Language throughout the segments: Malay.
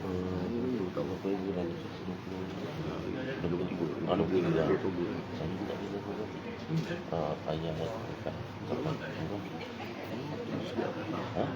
Ini tak berapa bulan 23 anu bulan dah. Saya juga tidak tahu. Ayah dekat kapan? Hah?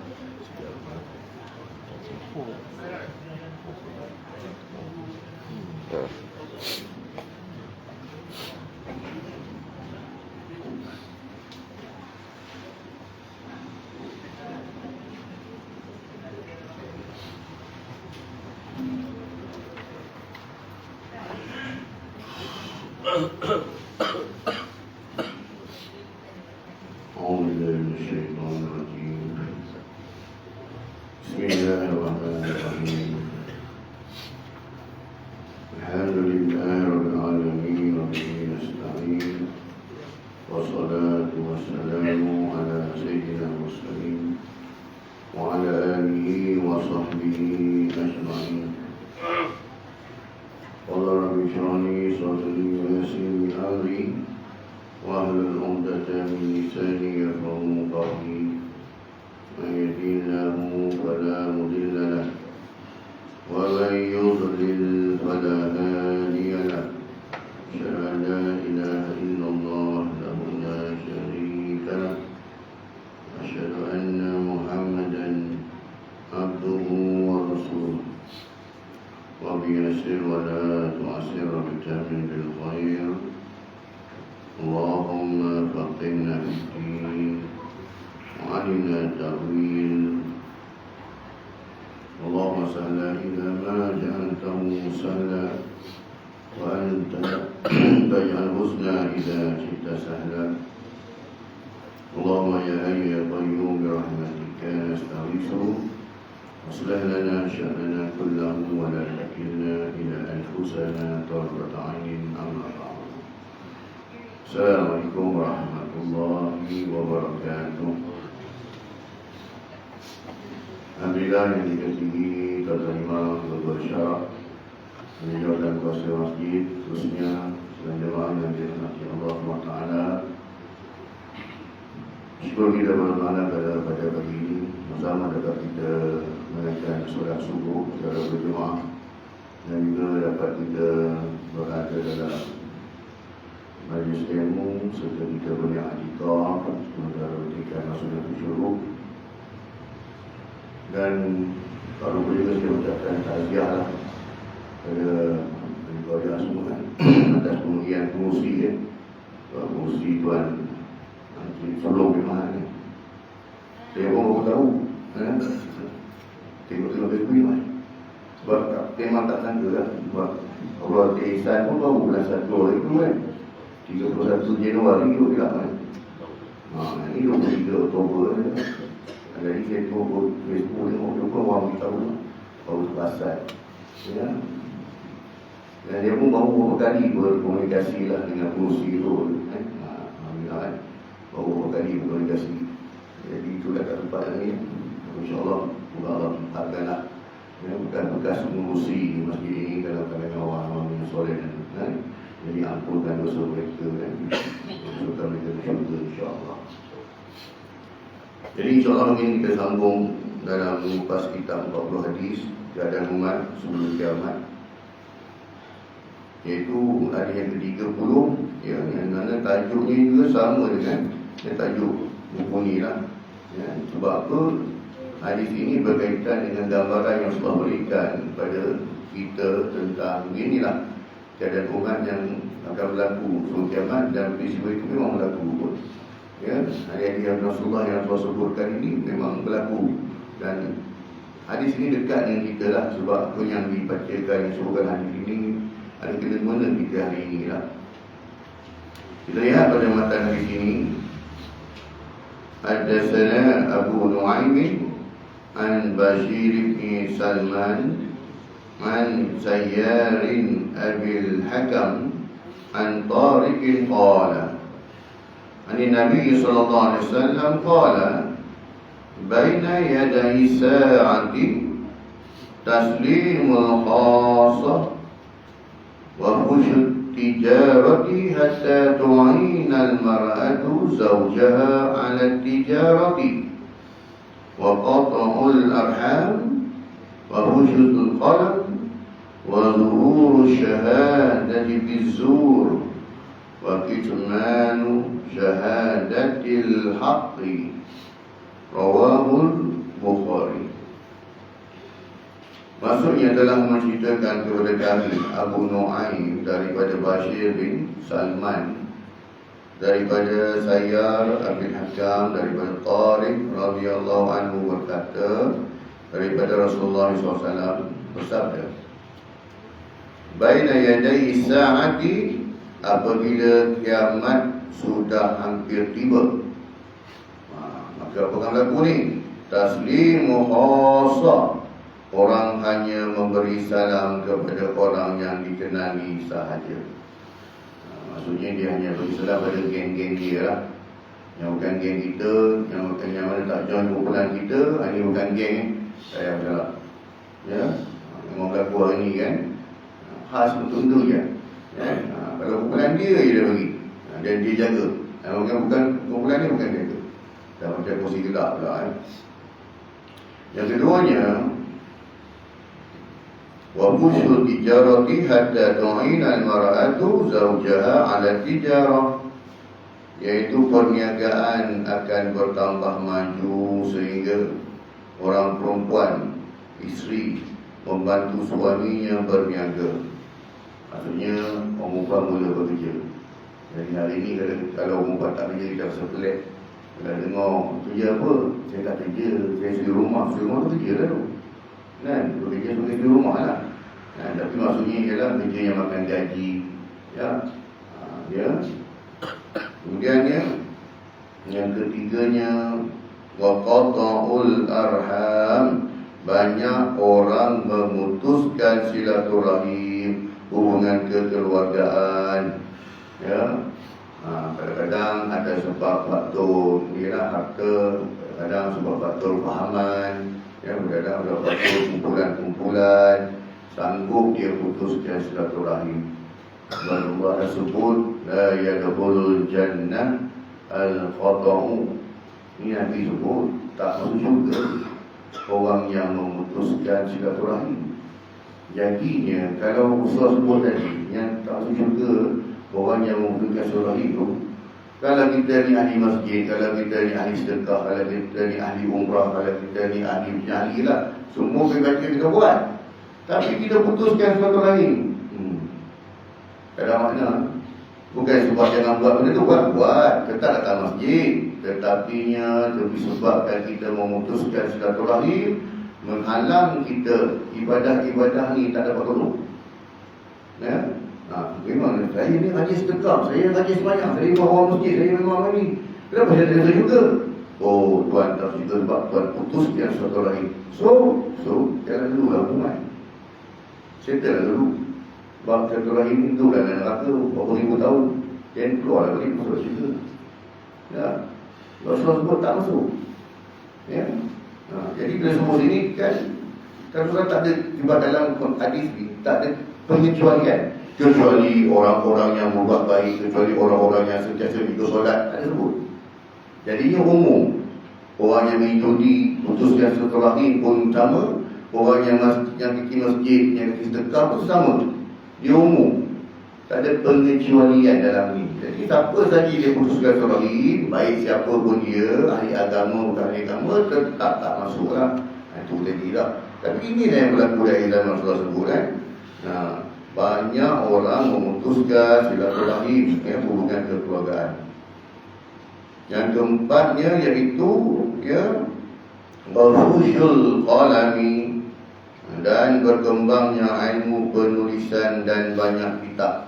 Assalamualaikum warahmatullahi wabarakatuh. Alhamdulillah yang dikasihi Tuan Imam Tuan Syarah, manajer dan kuasa masjid, khususnya dan jemaah yang dirahmati Allah SWT. Syukur kita berdoa pada pagi ini bersama dapat kita menaikkan solat subuh secara berjemaah dan juga dapat kita berada dalam majlis ilmu serta kita boleh i'tikaf sementara ketika masuk syuruk. Dan kalau boleh saya ucapkan takziah pada keluarga semua atas kemudian pengurusi pengurusi Tuan Sulung memang ni. Saya pun baru tahu tengok-tengok dia mas. Sebab memang tak sangka lah. Sebab Allah Ihsan pun baru bulan 1 hari tu kan, 31 Januari tu juga kan. Ini 23 Oktober kan. Jadi saya tengok Facebook tengok orang beritahu baru terpasal ya. Dan dia pun baru beberapa kali berkomunikasi lah dengan pengurusi tu kan. Alhamdulillah kan, baru beberapa kali berkomunikasi. Jadi itu dah kat tempat ni, InsyaAllah Allah tempatkan lah ya, bukan bekas pengurusi masjid ini dalam kalangan orang-orang yang soleh kan. Jadi ampunkan dosa mereka kan, dosa mereka bersyukur insyaAllah. Jadi insyaAllah hari ini kita sambung dalam mengupas kitab 40 hadis keadaan umat sebelum kiamat, iaitu hadis yang ke-30 ya, yang mana tajuknya juga sama dengan tajuk buku ni lah ya. Sebab apa? Hadis ini berkaitan dengan gambaran yang Allah berikan kepada kita tentang beginilah keadaan umat yang akan berlaku sebelum kiamat, dan peristiwa itu memang berlaku pun ya. Hadis yang Rasulullah yang Rasulullah sebutkan ini memang berlaku, dan hadis ini dekat dengan kita lah. Sebab apa yang dibacakan, yang sebutkan hadis ini ada kena-mena kita hari ini lah. Kita lihat pada matan hadis ini. Haddatsana Abu Nu'aim an Bashir bin Salman an Sayyar Abil Hakam an Tariq qala an Nabi sallallahu alaihi wasallam qala baina yaday sa'ati taslimul khassah wa khusyut tijarati hatta tu'ina al-mar'atu zawjaha 'ala tijarati wa qat'ul arham wa nusyutul qalam wa zuhuru syahadati bizzur wa kitmanu syahadatil haqqi. Rawahul Bukhari. Maksudnya telah menceritakan kepada kami Abu Nu'aim daripada Bashir bin Salman, daripada Sayyar bin Hakam, daripada Tariq radhiyallahu anhu berkata, daripada Rasulullah SAW bersabda, baina yadai sa'ati, apabila kiamat sudah hampir tiba, maka apa akan berlaku ni? Taslimu khassa, orang hanya memberi salam kepada orang yang dikenali sahaja. Maksudnya dia hanya beri salam pada geng-geng dia lah, yang bukan geng kita, yang mana tak join kumpulan kita. Ini bukan geng saya salah. Ya, memang berlaku hari ni kan, khas untuk je. Ya, kalau kumpulan dia je dia bagi, dan dia jaga. Bukan kumpulan ni bukan jaga. Dah macam kursi gelap pula. Yang keduanya, wa musyul tijarati hatta tu'ina al-mar'atu zawjaha 'ala tijarah, iaitu perniagaan akan bertambah maju sehingga orang perempuan, isteri, membantu suaminya berniaga. Maksudnya orang perempuan mula bekerja. Jadi hari ni kalau orang perempuan tak kerja, kita rasa pelik. Kalau dengar, kerja apa? Saya tak kerja, saya suri rumah. Suri rumah tu kerja lah tu kan, bekerja di rumah lah. Tapi maksudnya ialah kerja yang makan gaji. Ya, ya. Kemudiannya, yang ketiganya, wa qata'ul arham, banyak orang memutuskan silaturahim, hubungan kekeluargaan. Ya, kadang-kadang ada sebab faktor ialah harta, kadang sebab faktor fahaman, ya, kadang sebab faktor kumpulan-kumpulan, sanggup dia putuskan silaturahim. Allah sebut la yadkhulul jannah al-qata'u. Ini Nabi sebut tak masuk syurga orang yang memutuskan silaturahim. Jadinya kalau usaha sebut tadi yang tak masuk syurga orang yang memutuskan silaturahim itu, kalau kita ni ahli masjid, kalau kita ni ahli sedekah, kalau kita ni ahli umrah, kalau kita ni ahli lah, semua baca kita buat, tapi kita putuskan silaturahim. Ada makna. Bukan sebab jangan buat benda tu, buat, tetap datang masjid, tetapinya disebabkan kita memutuskan silaturahim, menghalang kita ibadah-ibadah ni tak dapat tolong. Ya, memang saya ni rajin sedekah, saya rajin sembahyang, saya memang orang masjid, saya memang ni. Kenapa saya tak juga? Oh, Tuan tak juga sebab Tuan putuskan silaturahim. So jangan dulu lah umat. Settle lah dulu. Sebab silaturahim itu dalam neraka berapa ribu tahun, dan keluar lagi masuk syurga. Ya, Rasulullah sebut tak masuk. Ya, jadi bila semua sini kan, Rasulullah tak ada, sebab dalam hadis ni tak ada pengecualian, kecuali orang-orang yang berbuat baik, kecuali orang-orang yang sentiasa ikut solat, tak ada sebut. Jadinya umum. Orang yang mengikuti putuskan silaturahim pun sama, orang yang pergi masjid, yang pergi sedekah pun sama. Dia umum, tak ada pengecualian dalam ni. Jadi siapa saja dia putuskan silaturahim, baik siapa pun dia, ahli agama bukan ahli agama, tetap tak masuk lah. Itu tadi lah. Tapi inilah yang berlaku dari zaman Rasulullah sebut kan. Banyak orang memutuskan silaturahim, hubungan kekeluargaan. Yang keempatnya iaitu Ghafushul qalami, dan berkembangnya ilmu penulisan dan banyak kitab.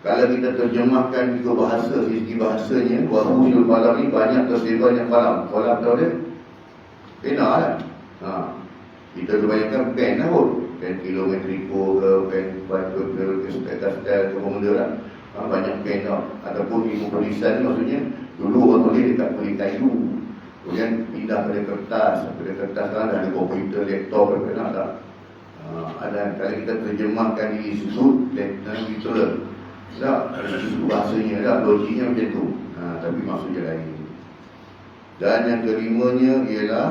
Kalau kita terjemahkan juga bahasa, segi bahasanya, Ghafushul qalami, banyak tersebarnya kalam. Kalam tahu dia? Pena lah. Kita kebanyakan pen lah pun. Pen kilometriko ke, pen batu ke, style ke benda lah. Banyak pen tau. Ataupun ilmu penulisan ni maksudnya, dulu orang tulis dekat kulit kayu, kemudian pindah pada kertas sekarang dah ada komputer, laptop, apa tak? Ada, kalau kita terjemahkan di sudut literal, tak? Ada sudut bahasanya, tak? Logiknya macam tu, tapi maksudnya lain. Dan yang kelimanya ialah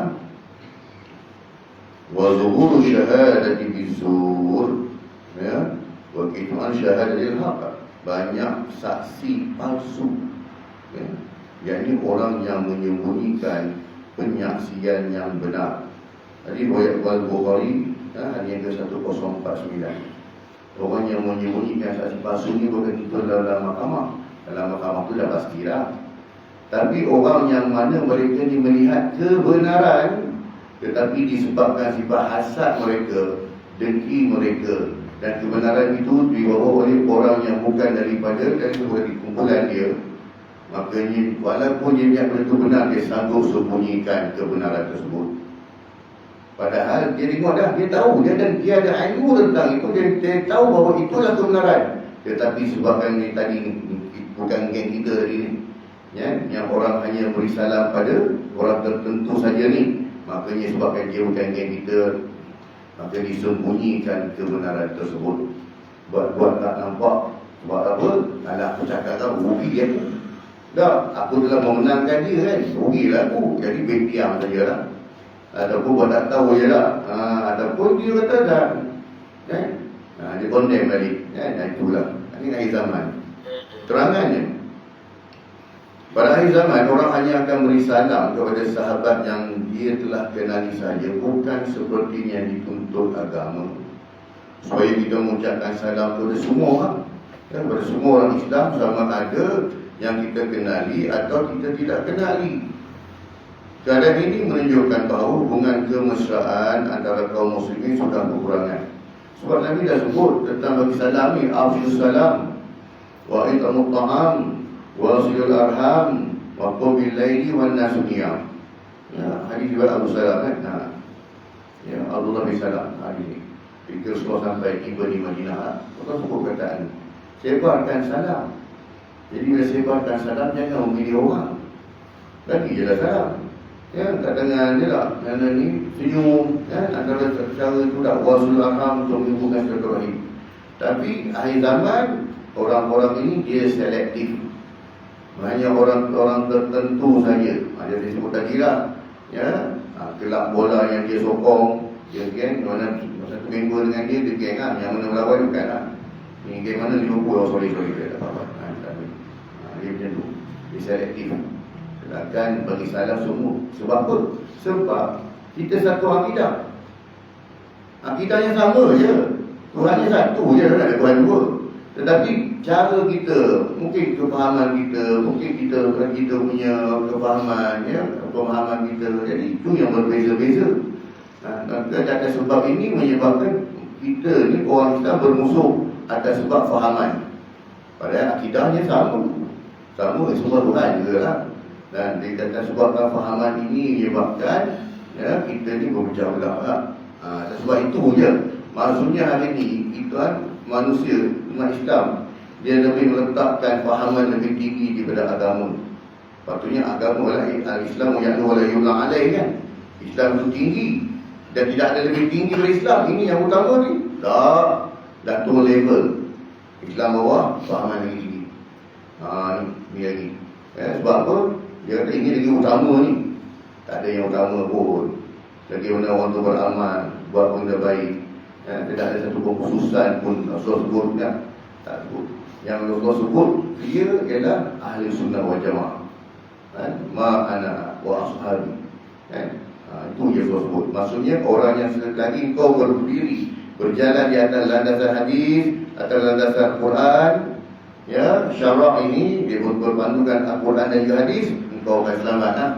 wa zuhuru syahadati bizur, ya, wa kitman syahadatil haqq, banyak saksi palsu, ya, yakni orang yang menyembunyikan penyaksian yang benar. Tadi riwayat Al-Bukhari, hadis ke-1049. Orang yang menyembunyikan saksi palsu ni bukan kita dalam mahkamah. Dalam mahkamah tu dah pastilah. Tapi orang yang mana mereka ni melihat kebenaran, tetapi disebabkan sifat hasad mereka, dengki mereka, dan kebenaran itu dibawa oleh orang yang bukan daripada kumpulan dia, makanya walaupun dia ingat benda itu benar, dia sanggup sembunyikan kebenaran tersebut. Padahal dia tengok dah, dia tahu, dia ada ilmu tentang itu, dia tahu bahawa itulah kebenaran. Tetapi sebabkan ni tadi, bukan geng kita tadi ni, ya, yang orang hanya beri salam pada orang tertentu saja ni, makanya sebabkan dia bukan geng kita, maka disembunyikan kebenaran tersebut. Buat tak nampak. Sebab apa? Kalau aku cakap kan, rugi aku. Dah, aku telah memenangkan dia kan, rugilah aku. Jadi berdiam saja lah. Ataupun buat tak tahu je lah. Ataupun dia kata dah, kan? Dia condemn balik, kan? Itulah. Ini akhir zaman. Terangannya, pada akhir zaman, orang hanya akan beri salam kepada sahabat yang dia telah kenali saja, bukan seperti yang dituntut agama. Supaya kita mengucapkan salam kepada semua orang, kan? Kepada semua orang Islam, sama ada yang kita kenali atau kita tidak kenali. Keadaan ini menunjukkan bahawa hubungan kemesraan antara kaum muslimin sudah berkurangan. Sebab Nabi dah sebut tentang bagi salam ni, afshus salam wa itamut ta'am wa silul arham wa qumil laili wan nasu niyam. Ya, hadis riwayat Abu Salam kan. Ya, Abdullah bin Salam hadis ni. Ketika Rasulullah sampai tiba di Madinah, Rasulullah sebut perkataan, sebarkan salam. Jadi bila sebarkan salam, jangan memilih orang. Lagi je lah salam. Ya, tak dengar je lah. Kerana ni senyum, ya, antara cara itu dah wasul arham untuk menghubungkan silaturahim. Tapi akhir zaman, orang-orang ini dia selektif. Hanya orang-orang tertentu saja. Dia disebut tadi lah, ya, kelab bola yang dia sokong, dia geng, mana satu member dengan dia geng lah. Yang mana melawan bukan lah. Ini geng mana Liverpool, oh sorry dia tak apa-apa. Dia macam tu, dia selektif. Sedangkan bagi salam semua. Sebab apa? Sebab kita satu akidah. Akidahnya sama je, Tuhannya satu je, tak ada Tuhan dua. Tetapi cara kita, mungkin kefahaman kita, mungkin kita punya kefahaman, ya, pemahaman kita, jadi itu yang berbeza-beza. Maka atas sebab ini menyebabkan kita ni orang Islam bermusuh atas sebab fahaman. Padahal akidahnya sama semua Tuhan juga lah. Dan atas sebabkan fahaman ini menyebabkan, ya, kita ni berpecah belah lah. Atas sebab itu je. Maksudnya hari ni kita manusia, umat Islam, dia lebih meletakkan fahaman lebih tinggi daripada agama. Patutnya agama lah, al-Islam ya'lu wa la yu'la alaih, kan? Islam itu tinggi dan tidak ada lebih tinggi dari Islam. Ini yang utama ni. Dah turun level. Islam bawah, fahaman lagi tinggi. Ni lagi. Sebab apa? Dia kata ini lagi utama ni. Tak ada yang utama pun. Lagi mana orang tu beramal, buat benda baik. Tidak ada satu kekhususan pun Rasulullah sebut, kan? Tak sebut. Yang Rasulullah sebut, dia ialah ahli sunnah wal jamaah. Ma'ana wa ashabi. Itu yang Rasulullah sebut. Maksudnya orang yang selagi kau berdiri, berjalan di atas landasan hadis, atas landasan Quran, ya, syarak ini dia berpandukan Al-Quran dan juga hadis, engkau akan selamat lah.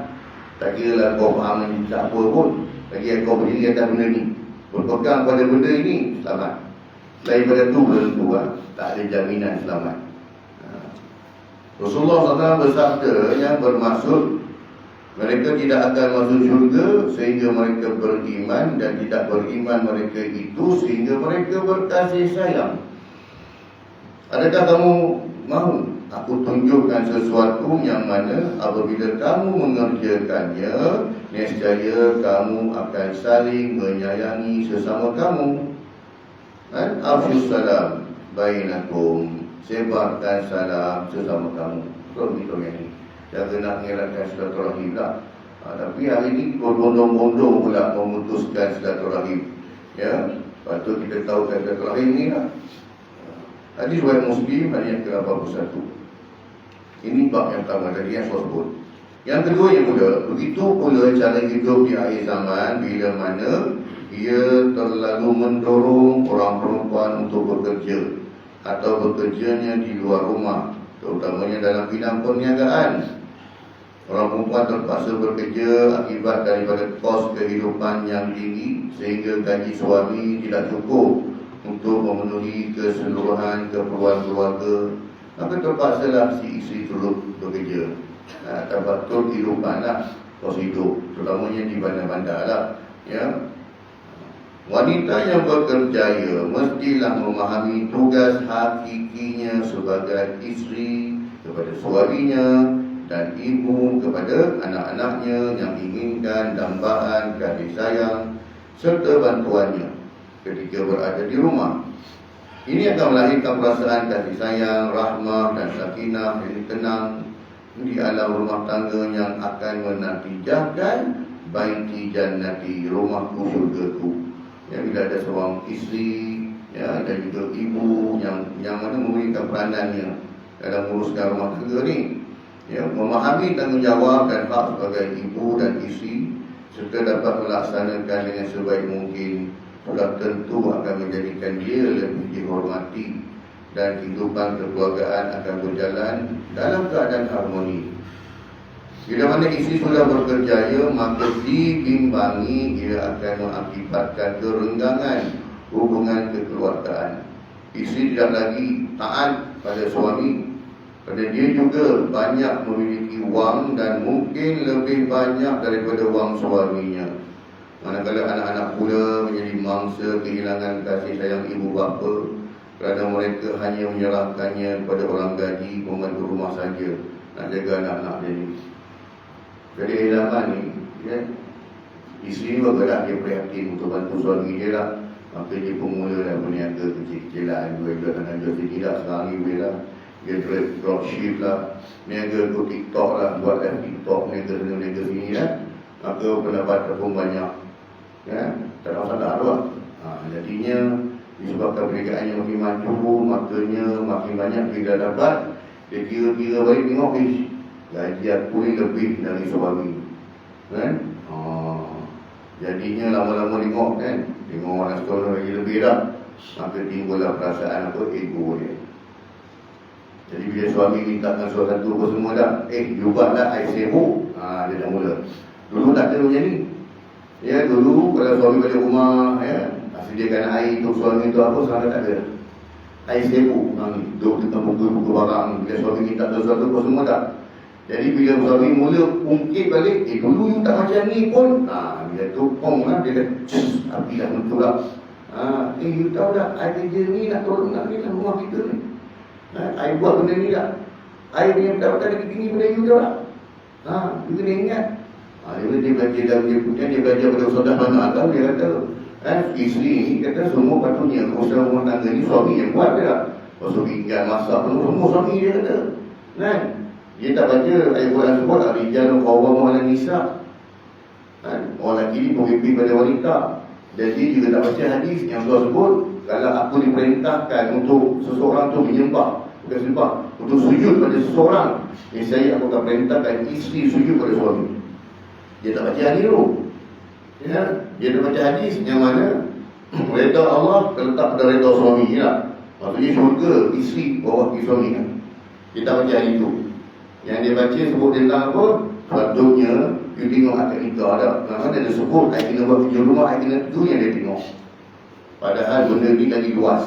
Tak kira lah kau faham ni tak apa pun, lagi kau berdiri atas benda ni, berpegang pada benda ini, selamat. Selain pada tu belum tentu lah, tak ada jaminan selamat. Rasulullah SAW bersabda yang bermaksud mereka tidak akan masuk syurga sehingga mereka beriman, dan tidak beriman mereka itu sehingga mereka berkasih sayang. Adakah kamu mahu aku tunjukkan sesuatu yang mana apabila kamu mengerjakannya, nescaya kamu akan saling menyayangi sesama kamu. Afshus salam bainakum, sebarkan salam sesama kamu. Betul begitu yang ini. Jangan nak mengelakkan silaturahim lah. Tapi hari ini berbondong-bondong pula memutuskan silaturahim. Ya, patut kita tahu silaturahim ni lah. Hadis riwayat Muslim ayat ke-81. Ini bab yang pertama tadi yang saya sebut. Yang kedua yang pula, begitu pula cara hidup di akhir zaman bila mana ia terlalu mendorong orang perempuan untuk bekerja atau bekerjanya di luar rumah, terutamanya dalam bidang perniagaan. Orang perempuan terpaksa bekerja akibat daripada kos kehidupan yang tinggi sehingga gaji suami tidak cukup untuk memenuhi keseluruhan keperluan keluarga. Maka terpaksalah si isteri turut bekerja. Tabatul kehidupan lah, kos hidup, terutamanya di bandar-bandar lah. Ya. Wanita yang bekerjaya mestilah memahami tugas hakikinya sebagai isteri kepada suaminya dan ibu kepada anak-anaknya yang inginkan dambaan kasih sayang serta bantuannya ketika berada di rumah. Ini akan melahirkan perasaan kasih sayang, rahmah dan sakinah yang tenang di alam rumah tangga yang akan menatijahkan baiti jannati, rumahku syurgaku. Ya, bila ada seorang isteri, ya, dan juga ibu yang mana memberikan peranannya dalam menguruskan rumah tangga ni, ya, memahami tanggungjawab dan hak sebagai ibu dan isteri serta dapat melaksanakan dengan sebaik mungkin, sudah tentu akan menjadikan dia lebih dihormati dan kehidupan kekeluargaan akan berjalan dalam keadaan harmoni. Bila mana isteri sudah bekerjaya, maka dibimbangi ia akan mengakibatkan kerenggangan hubungan kekeluargaan. Isteri tidak lagi taat pada suami, kerana dia juga banyak memiliki wang dan mungkin lebih banyak daripada wang suaminya. Manakala anak-anak pula menjadi mangsa kehilangan kasih sayang ibu bapa kerana mereka hanya menyerahkannya kepada orang gaji pembantu rumah saja nak jaga anak-anak dia ni. Jadi zaman ni, ya, isteri bergerak dia prihatin untuk bantu suami dia lah. Maka dia pun mulalah berniaga kecil-kecilan, jual-jual tanah jual sini lah, sekarang ni boleh lah. Dia dropship lah, niaga ke TikTok lah, buat lah TikTok, niaga sini lah. Maka pendapatan pun banyak, ya, tak ada masalah lah. Jadinya disebabkan perniagaannya makin maju, makanya makin banyak dia dah dapat. Dia kira-kira balik tengok, gaji aku ni lebih dari suami, kan? Jadinya lama-lama tengok, kan? Tengok orang sekolah lagi lebih dah. Maka timbullah perasaan apa, ego dia. Jadi bila suami mintakan sesuatu apa semua dah, jubatlah air sibuk, dia dah mula. Dulu tak ada macam ni. Ya, dulu kalau suami balik rumah, ya, sediakan air untuk suami tu apa, sekarang tak ada. Air sibuk, duduk tentang buku-buku barang. Bila suami minta sesuatu apa semua dah. Jadi bila suami mula ungkit balik, dulu you tak macam ni pun, bila tu pong lah, dia kata, api dah mentulak. You tahu tak, I kerja ni nak tolong nak ni dalam rumah kita ni. I buat benda ni tak. I punya pendapatan lagi tinggi benda you tahu tak. You kena ingat. Dia belajar dalam dia punya, dia belajar pada Ustazah Mana Atam, dia kata, isteri ni kata semua patutnya urusan rumah tangga ni suami yang buat dia tak. Pasal pinggan, masak, semua suami dia kata. Kan? Dia tak baca ayat Quran sebut Ar-Rijalu Qawwamun 'alan Nisa. Orang lelaki ni pemimpin pada wanita. Dan dia juga tak baca hadis yang Allah sebut, kalau aku diperintahkan untuk seseorang tu menyembah, bukan sembah, untuk sujud pada seseorang, saya aku akan perintahkan isteri sujud pada suami. Dia tak baca hadis tu, ya? Dia tak baca hadis yang mana redha Allah terletak pada redha suami lah. Maksudnya syurga isteri bawah suami kan? Dia tak baca hadis tu. Yang dia baca sebut tentang apa? Patutnya you tengok akad nikah dah. Mana dia sebut I kena buat kerja rumah, I kena tu yang dia tengok. Padahal benda ni lagi luas.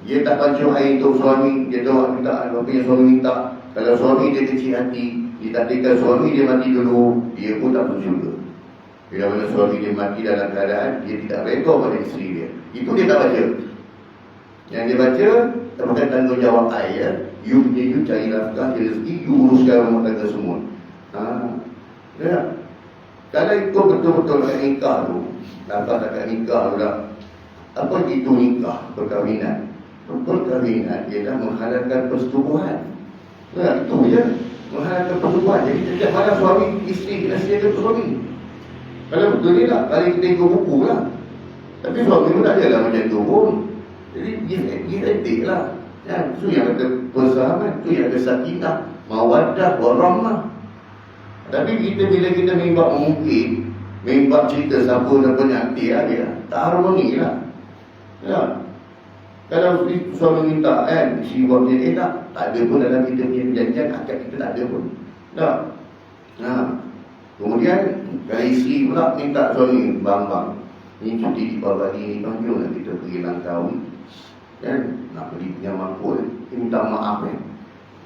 Dia tak baca air untuk suami, dia tahu minta apa yang suami minta. Kalau suami dia kecil hati, ditakdirkan suami dia mati dulu, dia pun tak masuk syurga. Bila mana suami dia mati dalam keadaan dia tidak redha pada isteri dia, itu dia tak baca. Yang dia baca terkait tanggungjawab ayat, you cari nafkah, cari rezeki, you uruskan rumah tangga semua. Ya. Kalau itu betul-betul nak nikah tu, nafkah tak nikah tu dah. Apa itu nikah? Perkahwinan. Perkahwinan ialah menghalalkan persetubuhan. Itu je. menghalalkan perempuan. Jadi setiap malam suami isteri kena sediakan untuk suami. Kalau betul ni tak, kali kita ikut buku lah. Tapi suami pun tak adalah macam tu pun. Jadi give and take lah. Itu yang kata persahabat, itu yang kata sakinah, mawaddah, warahmah. Tapi kita bila kita mimbar mungkin, mimbar cerita siapa dan penyakit dia, tak harmoni lah. Ya. Kalau suami minta si buat dia tak ada pun dalam kita punya perjanjian, akad kita tak ada pun. Tak. Kemudian kalau isteri pula minta suami, bang, ni cuti di bawah ni, jom lah kita pergi Langkawi. Kan? Nak beli punya mangkuk, minta maaf kan.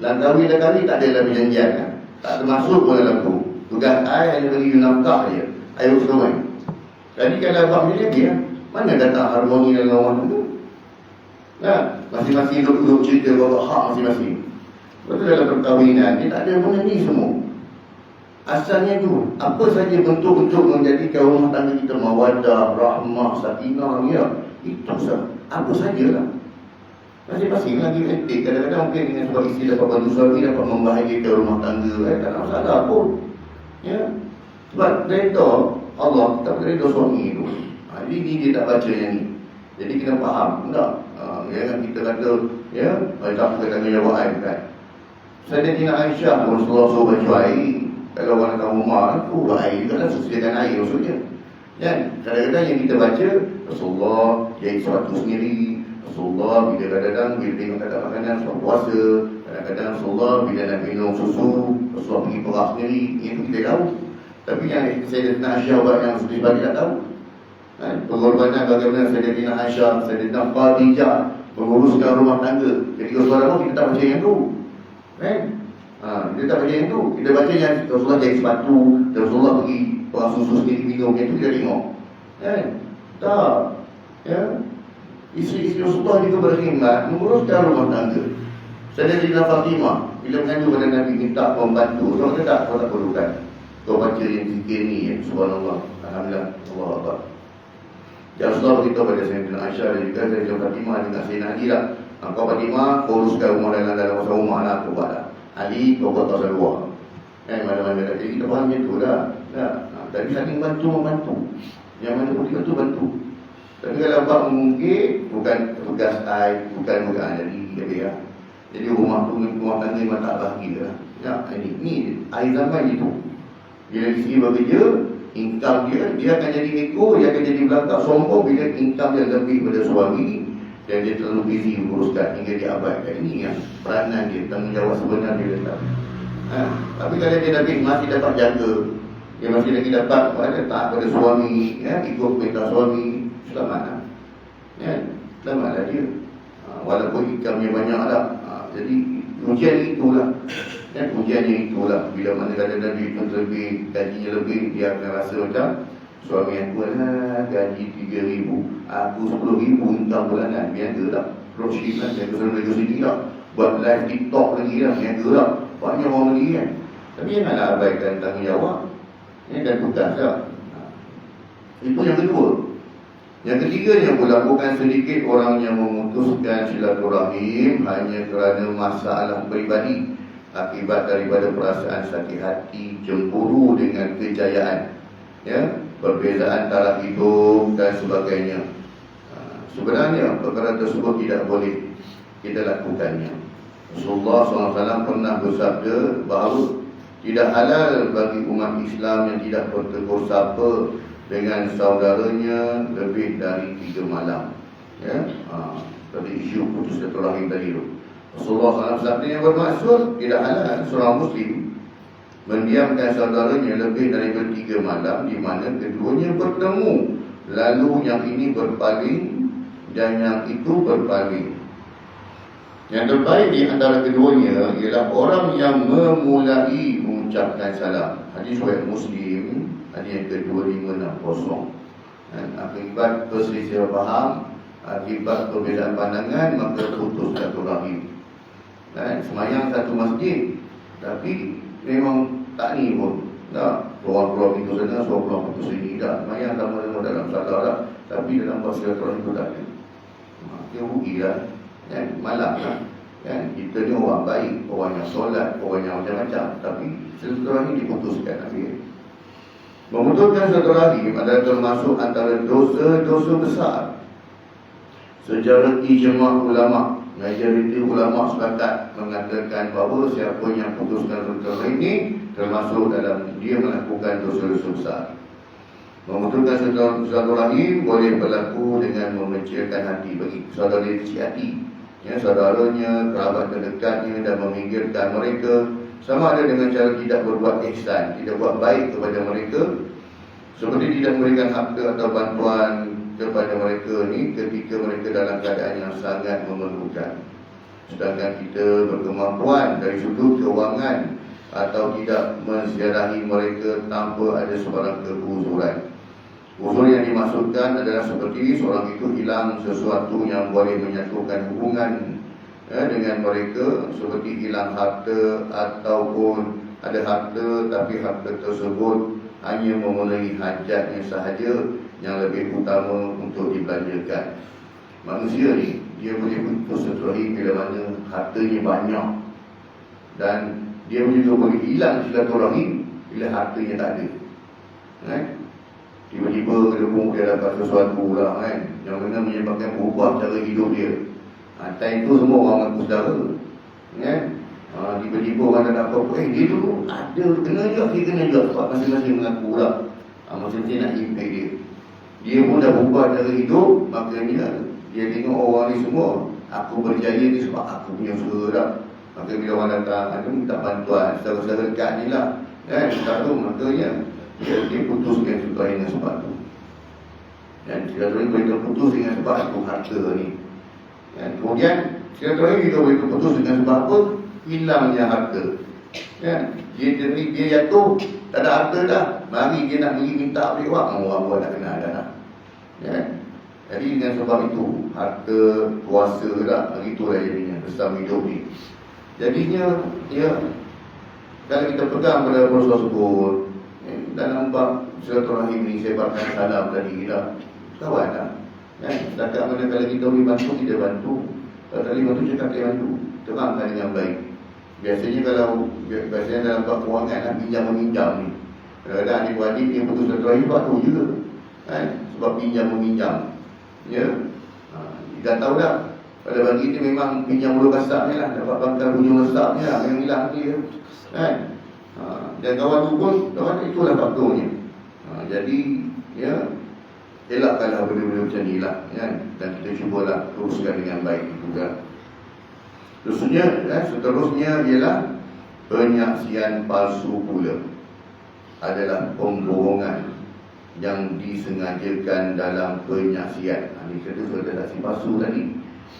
Langkawi dah kali tak ada dalam perjanjian kan. Tak termasuk pun dalam tu. Tugas saya hanya bagi nafkah je. Air sungai. Jadi kalau abang dia mana datang harmoni dalam rumah tu? Nah, masing-masing duduk cerita bawa hak masing-masing. Betul dalam perkahwinan ni tak ada benda ni semua. Asalnya tu, apa saja bentuk-bentuk menjadikan rumah tangga kita mawaddah, rahmah, sakinah, ya, itu apa sajalah. Masing-masing lagi etik. Kadang-kadang mungkin dengan sebab isteri dapat bantu suami, dapat membahagiakan rumah tangga, tak ada masalah pun. Ya. Sebab redha Allah, tak redha suami tu. Jadi dia tak baca yang ni. Jadi kena faham, enggak? Ya, kita kata, ya, tak apa kata jawab air kan. Sayyidatina Aisyah Rasulullah suruh baca air. Kalau orang datang rumah tu, air juga lah, sediakan air maksudnya. Kan? Kadang-kadang yang kita baca, Rasulullah jahit sepatu sendiri. Rasulullah bila kadang-kadang bila tengok tak ada makanan sebab puasa, kadang-kadang Rasulullah bila nak minum susu, Rasulullah pergi perah sendiri. Itu kita tahu. Tapi yang Sayyidatina Aisyah buat yang sedih bagi tak tahu. Pengorbanan bagaimana Sayyidatina Aisyah, Sayyidatina Khadijah menguruskan rumah tangga. Jadi kalau kita tak baca yang tu, kan? Kita tak baca yang tu. Kita baca yang Rasulullah jahit sepatu, dan Rasulullah pergi perah susu sendiri minum. Yang tu kita tengok, kan? Tak. Ya. Isteri-isteri Rasulullah juga berkhidmat menguruskan rumah tangga. Sayyidatina Fatimah bila mengadu pada Nabi minta membantu, orang kata tak, kau tak perlukan. Kau baca yang zikir ni, subhanallah, alhamdulillah, Allah Akbar. Ya Rasulullah beritahu pada Sayyidatina Aisyah dan juga Sayyidatina Fatimah dengan Sayyidina Ali lah. Kau Fatimah, kau uruskan rumah dalam masa rumah lah, kau buat lah. Ali, kau buat kawasan luar. Mana-mana. Jadi kita faham macam tu lah. Tadi saling bantu-membantu. Yang mana pun kita bantu. Tapi kalau abang mungkin bukan tugas saya, bukan jadi ya. Jadi rumah tangga memang tak bahagia. Ya, ini akhir zaman itu. Bila isteri bekerja, income dia akan jadi ekor, dia akan jadi belakang sombong bila income dia lebih pada suami dan dia terlalu busy menguruskan hingga dia abaikan. Ini yang peranan dia, tanggungjawab sebenar dia letak. Tapi kalau dia masih dapat jaga, dia masih lagi dapat tak pada suami, ya, ikut perintah suami, selamatlah. Ya, selamatlah dia. Walaupun ikamnya banyak lah. Jadi ujian itulah. Ya, ujiannya itulah. Bila mana kadang-kadang duit pun lebih, gajinya lebih, dia akan rasa macam suami aku gaji 3,000, aku 10,000 income bulanan. Biasa tak? Dropship kan, saya kerja sini tak? Buat live TikTok lagi lah, biasa tak? Banyak orang lagi kan. Tapi janganlah abaikan tanggungjawab. Ini dan tugas tak? Itu yang kedua. Yang ketiganya, melakukan sedikit orang yang memutuskan silaturahim hanya kerana masalah peribadi akibat daripada perasaan sakit hati, cemburu dengan kejayaan, ya, perbezaan taraf hidup dan sebagainya. Sebenarnya perkara tersebut tidak boleh kita lakukannya. Rasulullah SAW pernah bersabda bahawa tidak halal bagi umat Islam yang tidak bertegur sapa dengan saudaranya lebih dari 3 malam. Ya, tadi isu putus silaturahim tadi tu. Rasulullah SAW yang bermaksud tidak halal seorang Muslim mendiamkan saudaranya lebih daripada 3 malam di mana keduanya bertemu, lalu yang ini berpaling dan yang itu berpaling. Yang terbaik di antara keduanya ialah orang yang memulai mengucapkan salam. Hadis riwayat Muslim, hadis yang ke-2560. Akibat perselisihan faham, akibat perbezaan pandangan, maka putus silaturahim. Semayang satu masjid, tapi memang tak ni pun. Tak, seorang keluar pintu sana, seorang keluar pintu sini. Tak, semayang sama-sama dalam salah lah, tapi dalam silaturahim itu tak ada. Dia rugi lah. Malam lah. Kan? Kita ni orang baik, orang yang solat, orang yang macam-macam, tapi silaturahim diputuskan akhirnya. Memutuskan silaturahim adalah termasuk antara dosa-dosa besar. Secara ijma' ulama', majoriti ulama' sepakat mengatakan bahawa siapa yang putuskan silaturahim ini termasuk dalam dia melakukan dosa-dosa besar. Memutuskan silaturahim boleh berlaku dengan memecahkan hati bagi saudara kecil hati, ya, saudaranya, kerabat terdekatnya, dan meminggirkan mereka, sama ada dengan cara tidak berbuat ihsan, tidak buat baik kepada mereka, seperti tidak memberikan harta atau bantuan kepada mereka ni ketika mereka dalam keadaan yang sangat memerlukan. Sedangkan kita berkemampuan dari sudut kewangan atau tidak menziarahi mereka tanpa ada sebarang keuzuran. Uzur yang dimaksudkan adalah seperti seorang itu hilang sesuatu yang boleh menyatukan hubungan dengan mereka, seperti hilang harta ataupun ada harta tapi harta tersebut hanya memenuhi hajatnya sahaja yang lebih utama untuk dibelanjakan. Manusia ni dia boleh putus silaturahim bila mana hartanya banyak, dan dia juga boleh hilang silaturahim bila hartanya tak ada. Tiba-tiba dia dapat sesuatu lah kan, yang benar menyebabkan berubah cara hidup dia. Time tu semua orang mengaku saudara kan. Tiba-tiba orang dah dapat dia dulu ada, kena juga, dia kena juga, sebab masing-masing mengaku lah. Maksudnya nak impact dia. Dia pun dah berubah cara hidup, makanya dia tengok orang ni semua, aku berjaya ni sebab aku punya usaha dah. Maka bila orang datang, ada minta bantuan, saudara-saudara dekat ni lah kan, satu makanya dia putus dengan silaturahim dengan sebab tu. Dan silaturahim boleh terputus dengan sebab itu harta ni. Dan kemudian silaturahim juga boleh terputus dengan sebab apa? Hilangnya harta. Dia jatuh, tak ada harta dah, mari dia nak pergi minta balik orang buat tak kenal dah. Jadi dengan sebab itu harta, kuasa dah, begitulah jadinya bersama hidup ni. Jadinya kalau kita pegang pada proses tersebut, dalam bab silaturahim ni saya bahkan salam tadi dah, kawan dah. Setakat mana kalau kita boleh bantu, kita bantu. Kalau tak boleh bantu, cakap kita bantu, terangkan dengan baik. Biasanya dalam bab kewangan lah, pinjam-meminjam ni, kadang-kadang adik-adik dia putus silaturahim sebab tu juga sebab pinjam-meminjam. Kita tahu dah, pada bagi dia memang pinjam bulu kasar ni lah, dapat bangkal hujung lesap ni lah, yang hilang dia dan kawan tu pun, kawan itulah faktornya. Jadi elakkanlah benda-benda macam ni lah dan kita cubalah teruskan dengan baik juga. Seterusnya ialah penyaksian palsu pula adalah pembohongan yang disengajakan dalam penyaksian. Ini kata sudah saksi palsu tadi.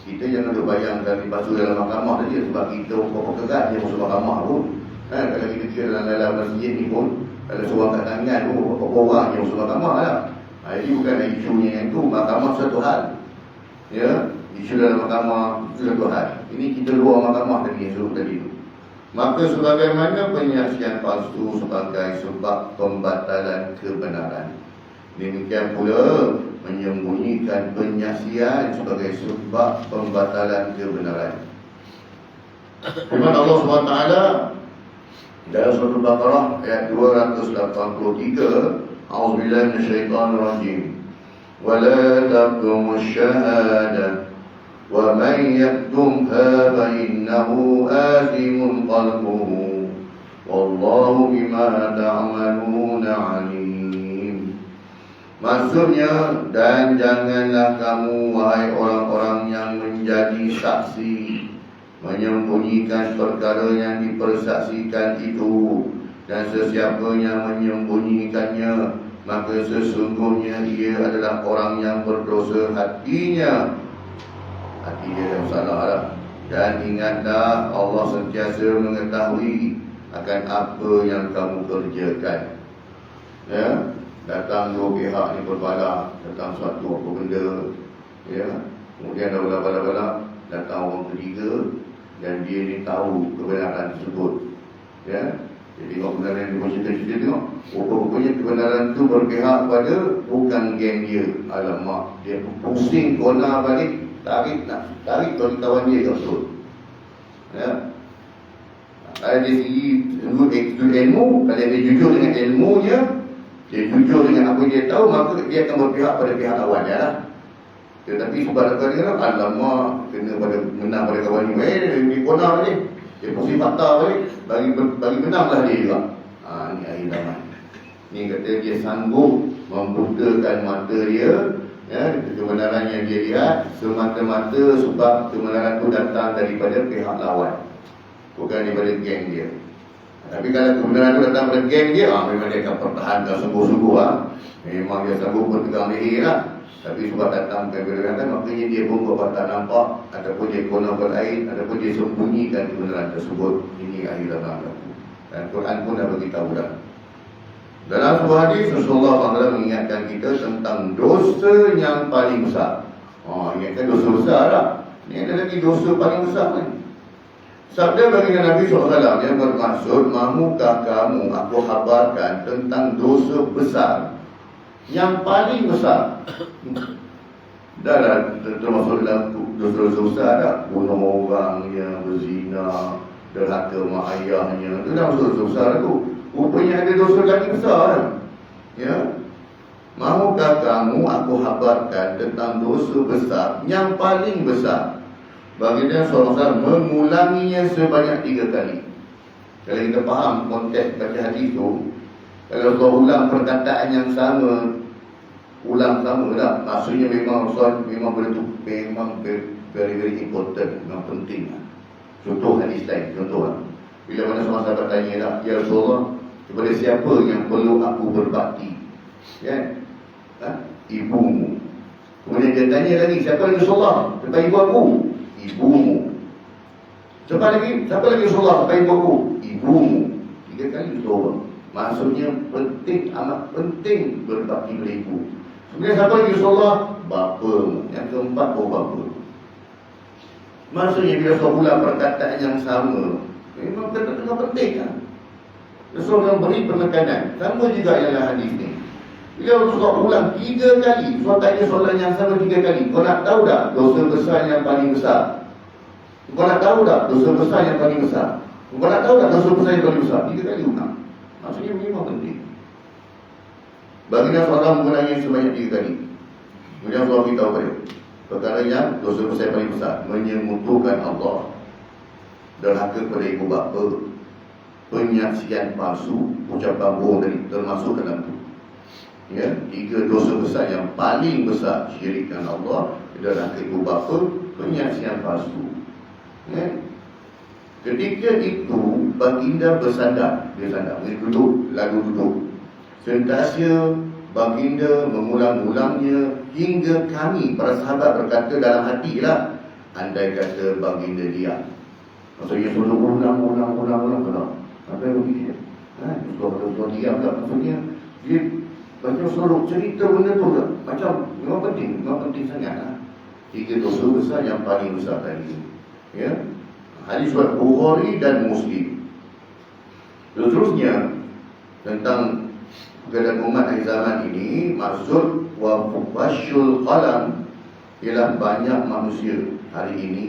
Kita jangan terbayang saksi palsu dalam mahkamah saja, sebab kita pokok-pokok dia masuk mahkamah pun. Kalau kita kira dalam masjid ni pun, kalau seorang kat tangan pun pokok orang yang masuk mahkamah lah. Ini bukan isunya yang tu. Mahkamah satu hal, isu dalam mahkamah itu satu hal. Ini kita luar mahkamah tadi yang suruh tadi tu. Maka sebagaimana penyaksian palsu sebagai sebab pembatalan kebenaran, demikian pula menyembunyikan penyaksian sebagai sebab pembatalan kebenaran. Firman Allah SWT dalam surah Al-Baqarah ayat 283, A'udzubillahi minasyaitonirrajim. Wala taqtumus syahadah wa man yaktumha fa innahu athimun qalbuhu wallahu bima ta'maluna alim. Maksudnya, dan janganlah kamu wahai orang-orang yang menjadi saksi menyembunyikan perkara yang dipersaksikan itu, dan sesiapa yang menyembunyikannya maka sesungguhnya ia adalah orang yang berdosa hatinya. Hati dia yang salah lah. Dan ingatlah Allah sentiasa mengetahui akan apa yang kamu kerjakan. Datang dua pihak ni berbalah, datang suatu apa benda, kemudian dah bala-bala datang orang ketiga, dan dia ni tahu kebenaran tersebut. Jadi tengok kebenaran dia cerita-cerita, tengok rupanya kebenaran tu berpihak pada bukan geng dia. Alamak, dia pusing kona balik, tarik bagi kawan dia yang betul. Ya. Kalau dari segi ilmu, kalau dia jujur dengan ilmunya, dia jujur dengan apa yang dia tahu, maka dia akan berpihak pada pihak lawannya lah. Tetapi sebab kadang-kadang alamak, kena pada menang pada kawan ni, dia konar ni, dia pusing fakta bagi menanglah dia juga. Ni akhir zaman. Ni kata dia sanggup membutakan mata dia, ya, kebenaran yang dia lihat semata-mata sebab kebenaran itu datang daripada pihak lawan, bukan daripada geng dia. Tapi kalau kebenaran itu datang daripada geng dia, memang dia akan pertahankan sungguh-sungguh memang dia sanggup berpegang leher lah. Tapi sebab datang kebenaran, makanya dia pun buat tak nampak, ataupun dia konar berlain, ataupun dia sembunyikan kebenaran tersebut. Ini akhir zaman. Dan Quran pun dah beritahu dah. Dalam sebuah hadis, Rasulullah SAW mengingatkan kita tentang dosa yang paling besar. Ingatkan dosa besar lah. Ini ada lagi dosa paling besar ni. Sabda baginda Nabi SAW yang bermaksud, mahukah kamu aku habarkan tentang dosa besar yang paling besar? Dah termasuk dalam dosa-dosa besar dah. Bunuh orang yang berzina, derhaka mak ayahnya, itu dah dosa besar tu. Rupanya ada dosa lagi besar. Ya. Mahukah kamu aku habarkan tentang dosa besar yang paling besar? Baginda SAW mengulanginya sebanyak 3 kali. Kalau kita faham konteks baca hadis tu, kalau kau ulang perkataan yang sama, ulang sama tak? Maksudnya memang benda tu memang very important, memang penting. Contoh hadis lain, contoh bila mana seorang sahabat tanya tak, ya Rasulullah, kepada siapa yang perlu aku berbakti? Kan? Ibumu. Kemudian dia tanya lagi, siapa lagi Rasulullah? Tentang ibu aku. Ibumu. Siapa lagi Rasulullah? Tentang ibu aku. Ibumu. 3 kali Rasulullah. Maksudnya penting, amat penting berbakti pada ibu. Kemudian siapa lagi Rasulullah? Bapamu. Yang keempat, bapa. Maksudnya bila Rasulullah ulang perkataan yang sama, memang benar-benar penting kan? Rasulullah beri penekanan. Sama juga dalam hadis ni. Bila Rasulullah ulang 3 kali, Rasulullah tanya soalan yang sama 3 kali. Kau nak tahu tak dosa besar yang paling besar? Kau nak tahu tak dosa besar yang paling besar? Kau nak tahu tak dosa besar yang paling besar? 3 kali ulang. Maksudnya memang penting. Baginda SAW mengulangi sebanyak 3 kali. Kemudian Rasulullah beritahu pada perkara yang dosa besar yang paling besar, menyemutukan Allah, derhaka kepada ibu bapa, penyaksian palsu, ucapan bohong tadi termasuk dalam itu. Ya, 3 dosa besar yang paling besar, syirikkan Allah, derhaka ibu bapa, penyaksian palsu. Ya. Ketika itu baginda bersandar, dia sandar, dia duduk, lalu duduk. Sentiasa baginda mengulang-ulangnya hingga kami para sahabat berkata dalam hati lah, andai kata baginda diam. Maksudnya suruh ulang. Apa yang begitu? Kalau diam tak, maksudnya dia macam suruh cerita benda tu tak? Macam memang penting sangat lah. 3 dosa besar yang paling besar tadi. Ya. Hadis riwayat Bukhari dan Muslim. Seterusnya tentang keadaan umat akhir zaman ini, maksud wasyul qalam ialah banyak manusia hari ini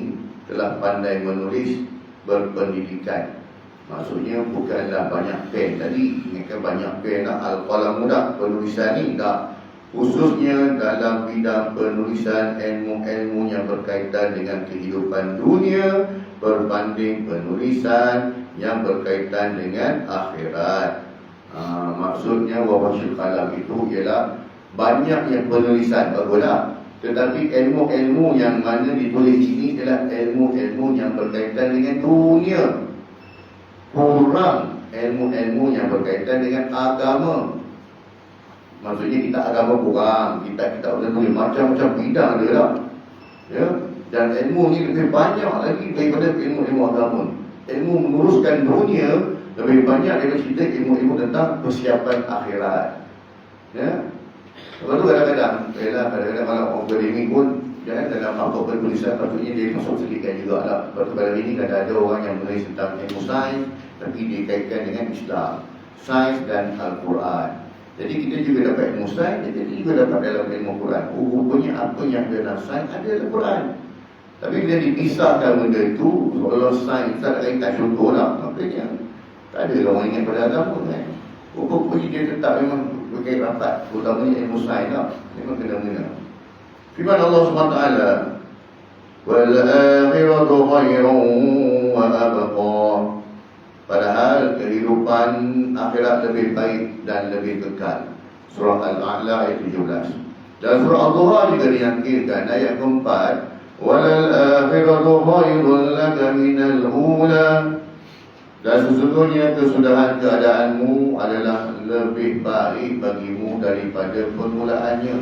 telah pandai menulis, berpendidikan. Maksudnya bukanlah banyak pen tadi, ingatkan banyak pen lah, al-qalam mudah, penulisan ni tak. Khususnya dalam bidang penulisan, ilmu-ilmu yang berkaitan dengan kehidupan dunia berbanding penulisan yang berkaitan dengan akhirat. Maksudnya wawasyul qalam itu ialah banyaknya penulisan baguslah, tetapi ilmu-ilmu yang mana ditulis ini adalah ilmu-ilmu yang berkaitan dengan dunia, kurang ilmu-ilmu yang berkaitan dengan agama. Maksudnya kita agama kurang, kita boleh tulis macam-macam bidang dia lah. Ya, dan ilmu ni lebih banyak lagi daripada ilmu-ilmu agama. Ilmu menguruskan dunia lebih banyak daripada cerita ilmu-ilmu tentang persiapan akhirat. Ya. Lepas tu kadang-kadang kalau orang berilmu pun jangan dalam apa penulisan, patutnya dia masuk sedikit juga lah. Lepas tu kadang ini kadang ada orang yang menulis tentang ilmu sains, tapi dia kaitkan dengan Islam, sains dan Al-Quran. Jadi kita juga dapat ilmu sains, jadi juga dapat dalam ilmu Quran. Rupanya apa yang ada dalam sains ada dalam Quran. Tapi bila dipisahkan benda itu, kalau sains tak ada kaitan, contohlah, maknanya tak ada orang ingat pada agama kan. Pokok-pokok dia tetap memang berkait rapat, terutamanya ilmu sains lah, memang kena-kena. Firman Allah SWT, وَالْآخِرَةُ خَيْرٌ وَأَبْقَى. Padahal kehidupan akhirat lebih baik dan lebih kekal. Surah Al-A'la ayat 17. Dan surah Al-Duha juga diyakinkan ayat keempat, وَالْآخِرَةُ خَيْرٌ لَكَ مِنَ الْأُولَى. Dan sesungguhnya kesudahan keadaanmu adalah lebih baik bagimu daripada permulaannya.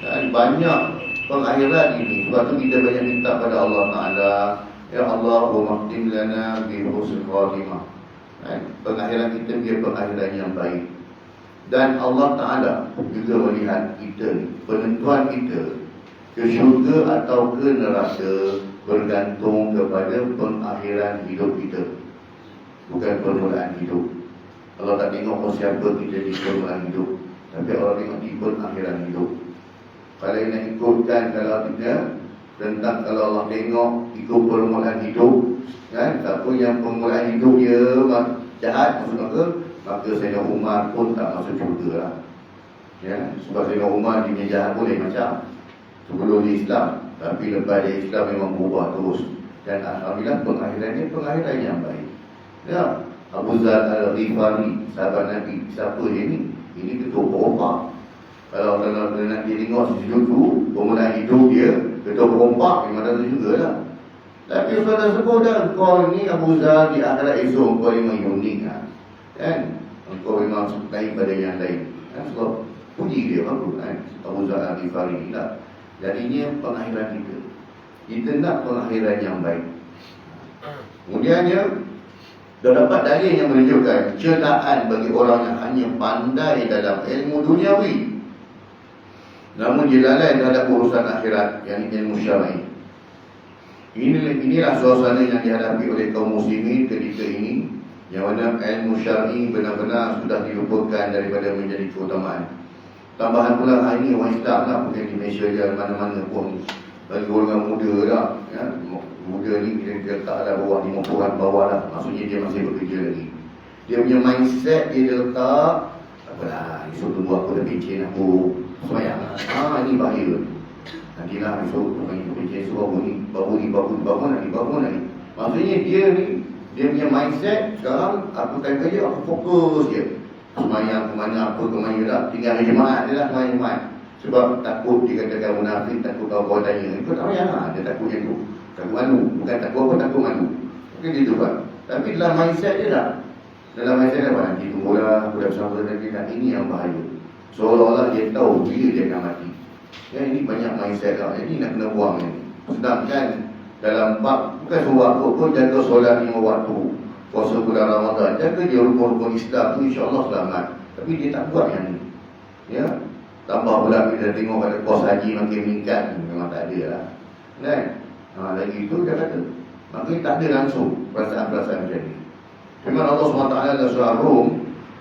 Dan banyak pengakhiran ini, sebab tu kita banyak minta pada Allah Ta'ala, ya Allahumma khtim lana bi husnul khatimah. Pengakhiran kita dia pengakhiran yang baik. Dan Allah Ta'ala juga melihat kita, penentuan kita ke syurga atau ke neraka bergantung kepada pengakhiran hidup kita, bukan permulaan hidup. Allah tak tengok siapa kita di permulaan hidup, tapi Allah tengok di pengakhiran hidup. Kalau yang nak ikutkan, kalau tidak tentang, kalau Allah tengok ikut permulaan hidup kan, siapa yang permulaan hidup dia jahat, maka Sayyidina Umar pun tak masuk syurga lah. Ya, sebab Sayyidina Umar dia jahat pun lain macam sebelum dia Islam, tapi lepas dia Islam memang berubah terus. Dan alhamdulillah pengakhirannya pengakhiran yang baik. Ya, Abu Zar Al-Ghifari, sahabat Nabi, siapa dia ni? Ini ketua perompak. Kalau nak dia tengok sejujur tu, permulaan hidup dia, ketua perompak memang dah juga lah. Tapi saudara sekolah, kau ni Abu Zar di akhirat esok, kau memang unik lah kan? Kau memang daripada yang lain kan? Sebab puji dia bagus kan? Abu Zar Al-Ghifari ni lah. Jadinya pengakhiran kita, kita nak pengakhiran yang baik. Kemudiannya dah dapat dalil yang menunjukkan celaan bagi orang yang hanya pandai dalam ilmu duniawi, namun dia lalai terhadap urusan akhirat, yang ilmu syar'i. Inilah suasana yang dihadapi oleh kaum muslimin ketika ini, yang mana ilmu syar'i benar-benar sudah dilupakan daripada menjadi keutamaan. Tambahan pula hari ini orang Islam lah, mungkin di Malaysia je, mana-mana pun bagi golongan muda lah ya. Muda ni kita letaklah bawah 50-an bawah lah, maksudnya dia masih bekerja lagi. Dia punya mindset dia letak, apalah esok tunggu aku dah pencen aku semayang. Ini bahaya. Nantilah esok aku pencen esok bangun lagi. Maksudnya dia ni, dia punya mindset sekarang aku tak kerja, aku fokus je semayang ke mana, apa ke mana dah, tinggal hari Jumaat je lah, semayang Jumaat. Sebab takut dikatakan munafik, takut kawan-kawan tanya, ikut tak payah lah, dia takut yang tu, takut malu, bukan takut apa, takut malu. Mungkin gitu kan. Tapi dalam mindset dia dah, dalam mindset dia nanti tunggulah, aku dah bersama nanti. Ini yang bahaya. Seolah-olah dia tahu bila dia akan mati. Ya, ini banyak mindset lah, ini nak kena buang ni. Sedangkan dalam bab, bukan suruh apa pun, jaga solat 5 waktu, puasa bulan Ramadan, jaga dia rukun-rukun Islam tu, insyaAllah selamat. Tapi dia tak buat yang ni. Ya, tambah pula kita tengok pada kos haji makin meningkat, memang tak ada lah kan? Lagi itu dia kata, makin tak ada langsung perasaan-perasaan macam ni. Firman Allah SWT dalam surah Rum,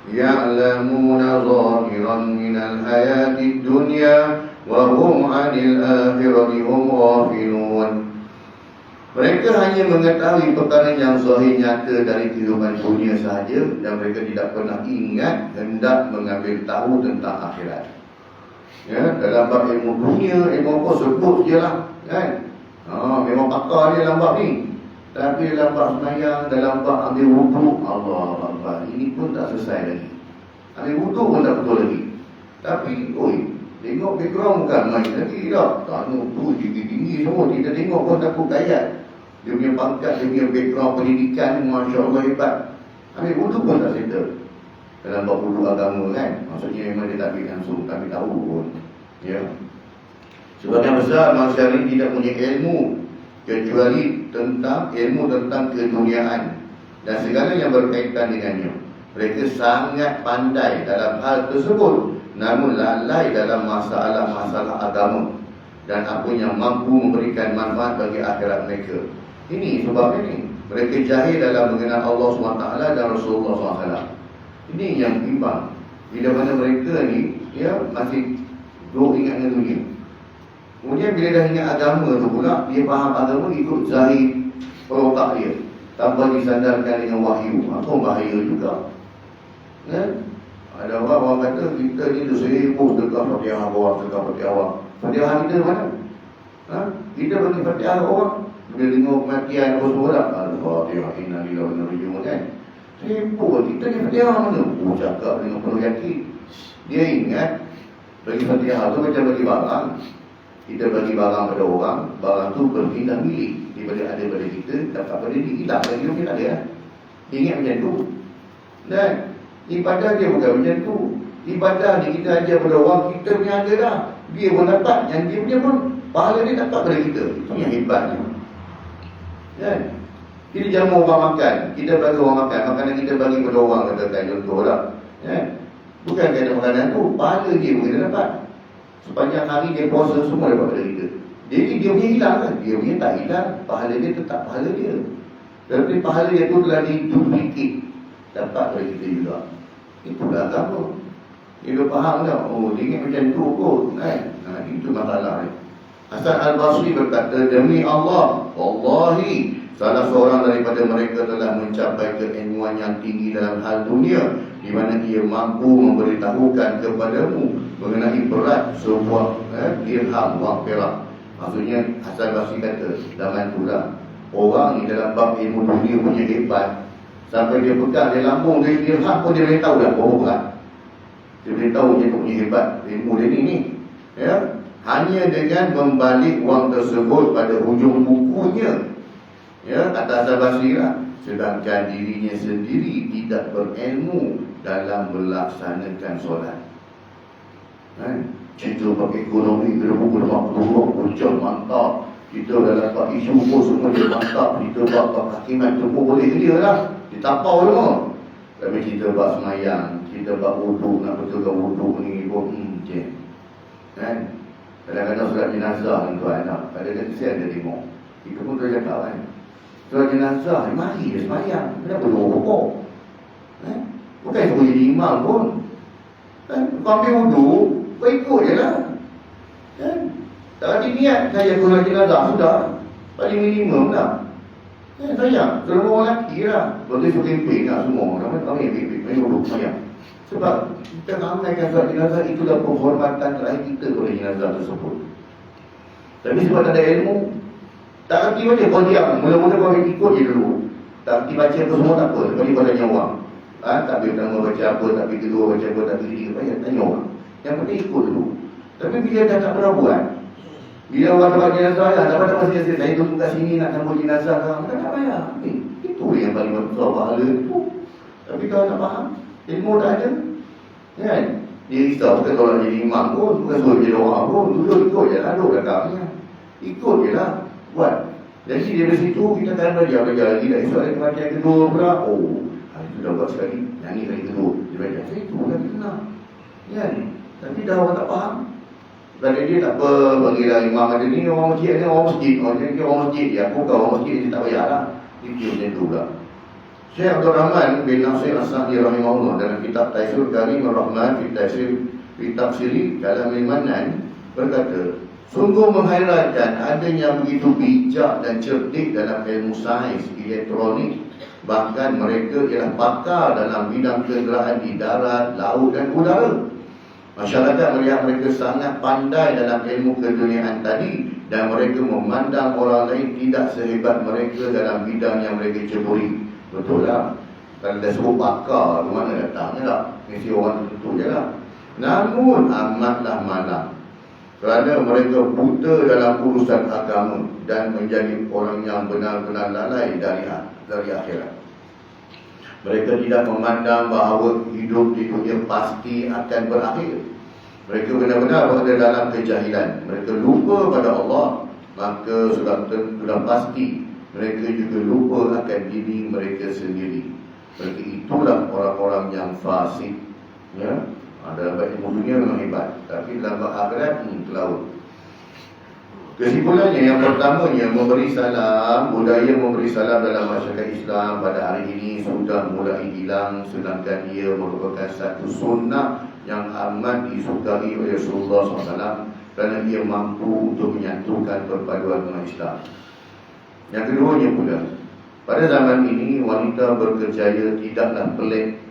ya'lamuna zahiran minal hayati dunya wa hum 'anil akhirati hum ghafilun. Mereka hanya mengetahui perkara yang zahir nyata dari kehidupan dunia sahaja, dan mereka tidak pernah ingat hendak mengambil tahu tentang akhirat. Ya, dalam bab ilmu dunia, ilmu apa sebut je lah kan? Memang pakar dia dalam bab ni. Tapi dalam bab semayang, dalam bab ambil wuduk, Allah Akbar, ini pun tak selesai lagi. Ambil wuduk pun tak betul lagi. Tapi, tengok background bukan main lagi dah. Tanah tu tinggi-tinggi semua, kita tengok pun takut gayat. Dia punya pangkat, dia punya background pendidikan, Masya Allah hebat. Ambil wuduk pun tak settle dalam bab wuduk agama kan. Maksudnya memang dia tak ambil langsung, tak ambil tahu pun. Ya, sebagian besar manusia ini tidak punya ilmu kecuali tentang ilmu tentang keduniaan dan segala yang berkaitan dengannya. Mereka sangat pandai dalam hal tersebut, namun lalai dalam masalah-masalah agama dan apa yang mampu memberikan manfaat bagi akhirat mereka. Ini sebabnya ni, mereka jahil dalam mengenal Allah SWT dan Rasulullah SAW. Ini yang bimbang. Bila mana mereka ni, ya, masih duk ingat dengan dunia. Kemudian Kemudian bila dah ingat agama tu pula, dia faham agama ikut zahir perotak dia, tanpa disandarkan dengan wahyu. Apa bahaya juga. Kan? Ada orang kata kita ni tu seribu sedekah Fatihah awak, sedekah Fatihah awak. Fatihah kita mana? Kita bagi Fatihah orang. Bila dengar kematian apa semua tak? Al-Fatihah inna lillahi wa inna ilaihi raji'un kan? Seribu kita ni Fatihah mana? Cakap dengan penuh yakin. Dia ingat bagi Fatihah tu macam bagi barang. Kita bagi barang pada orang, barang tu berpindah milik. Daripada ada pada kita, dapat pada dia, hilang lagi mungkin tak ada kan? Dia ingat macam tu. Dan ibadah dia bukan macam tu. Ibadah ni kita ajar pada orang, kita punya ada dah. Dia pun dapat, yang dia punya pun pahala dia dapat pada kita. Itu yang hebatnya. Kan? Kita jamu orang makan, kita bagi orang makan, makanan kita bagi pada orang, katakan contoh lah. Kan? Bukan kata makanan tu, pahala dia pun kita dapat. Sepanjang hari dia puasa semua dapat pada kita. Jadi dia punya hilang kan? Dia punya tak hilang, pahala dia tetap pahala dia. Tapi pahala dia tu telah diduplicate, dapat pada kita juga. Itulah agama. Dia dah faham tak? Oh, dia ingat macam tu kot kan? Itu masalah ni. Hasan Al-Basri berkata, demi Allah, Wallahi, salah seorang daripada mereka telah mencapai keilmuan yang tinggi dalam hal dunia, di mana ia mampu memberitahukan kepadamu mengenai berat sebuah dirham wang perak. Maksudnya Hasan Basri kata, zaman tu lah, orang ni dalam bab ilmu dunia punya hebat. Sampai dia pegang, dia lambung, dia dirham pun dia boleh tahu dah berapa berat. Dia boleh tahu dia punya hebat ilmu dia ni. Ya? Hanya dengan membalik wang tersebut pada hujung bukunya. Ya, kata Hasan Basri lah. Sedangkan dirinya sendiri tidak berilmu dalam melaksanakan solat. Cerita pakai ekonomi, kena buku lemak turun, hujan mantap. Kita dah dapat isu pun semua dia mantap. Kita buat hakimat tu pun boleh dia lah. Ditapau semua. Tapi kita buat semayang, kita buat wuduk, nak betulkan wuduk ni pun kan? Kadang-kadang solat jenazah ni tuan nak. Kadang-kadang saya ada demo. Kita pun dah cakap kan. Solat jenazah, mari dia semayang. Kenapa dua pokok? Bukan suruh jadi imam pun. Kau ambil wuduk, kau ikut je lah. Tak ada niat saya solat jenazah, sudah. Paling minimum lah. Sayang, kalau orang lelaki lah. Kalau dia suruh kempen lah semua. Kami kempen, main wuduk semayang. Sebab kita ramaikan solat jenazah, itulah penghormatan terakhir kita kepada jenazah tersebut. Tapi sebab tak ada ilmu, tak kerti baca, kau diam. Mula-mula kau ikut je dulu. Tak kerti baca tu semua tak apa. Kau ni kau tanya orang. Takbir pertama baca apa, takbir kedua baca apa, takbir ketiga baca, tanya orang. Yang penting ikut dulu. Tapi bila dah tak pernah buat, bila orang dapat jenazah lah, dapat masa saya tunggu kat sini nak sambut jenazah kan, tak payah. Itu yang paling besar pahala tu. Tapi kalau nak faham, ilmu tak ada kan? Dia risau bukan kalau nak jadi imam pun, bukan suruh jadi orang pun, duduk ikut je lah, duduk belakangnya. Ikut je lah, buat. Jadi dari situ kita akan belajar lagi. Dan esok ada kematian kedua pula, hari tu dah buat sekali, yang ni kali kedua. Dia belajar, saya itu lagi kena kan? Tapi dah orang tak faham. Pada dia tak apa, bagilah imam ada ni, orang masjid ni, orang masjid. Orang masjid je, aku bukan orang masjid, dia tak payah lah. Dia macam tu pula. Syekh Abdul Rahman bin Nasir As-Sa'di rahimahullah dalam kitab Taisir Karim Ar-Rahman fi Tafsiri Kalamil Mannan berkata, sungguh menghairankan adanya begitu bijak dan cerdik dalam ilmu sains elektronik. Bahkan mereka ialah pakar dalam bidang kenderaan di darat, laut dan udara. Masyarakat melihat mereka sangat pandai dalam ilmu keduniaan tadi, dan mereka memandang orang lain tidak sehebat mereka dalam bidang yang mereka ceburi. Betul lah. Kalau dah suruh pakar, mana datangnya lah. Mesti orang tertentu je lah. Namun amatlah malam, kerana mereka buta dalam urusan agama dan menjadi orang yang benar-benar lalai dari akhirat. Mereka tidak memandang bahawa hidup di dunia pasti akan berakhir. Mereka benar-benar berada dalam kejahilan. Mereka lupa pada Allah, maka sudah pasti mereka juga lupa akan diri mereka sendiri. Mereka itulah orang-orang yang fasik. Ya, dalam bab ilmu dunia memang hebat, tapi dalam bab akhirat laut. Kesimpulannya, yang pertamanya, memberi salam, budaya memberi salam dalam masyarakat Islam pada hari ini sudah mulai hilang, sedangkan ia merupakan satu sunnah yang amat disukai oleh Rasulullah SAW. kerana ia mampu untuk menyatukan perpaduan umat Islam. Yang keduanya pula, pada zaman ini wanita berkerjaya tidaklah pelik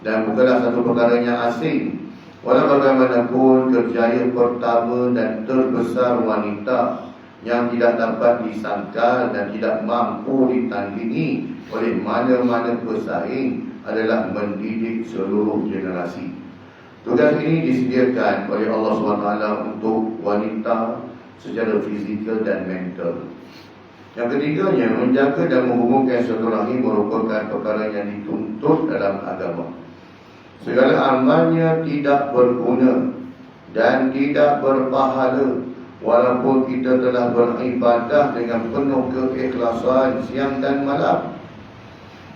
dan bukanlah satu perkara yang asing. Walau bagaimanapun, kerjaya pertama dan terbesar wanita yang tidak dapat disangkal dan tidak mampu ditandingi oleh mana-mana pesaing adalah mendidik seluruh generasi. Tugas ini disediakan oleh Allah SWT untuk wanita secara fizikal dan mental. Yang ketiganya, menjaga dan menghubungkan silaturahim merupakan perkara yang dituntut dalam agama. Segala amalnya tidak berguna dan tidak berpahala walaupun kita telah beribadah dengan penuh keikhlasan siang dan malam.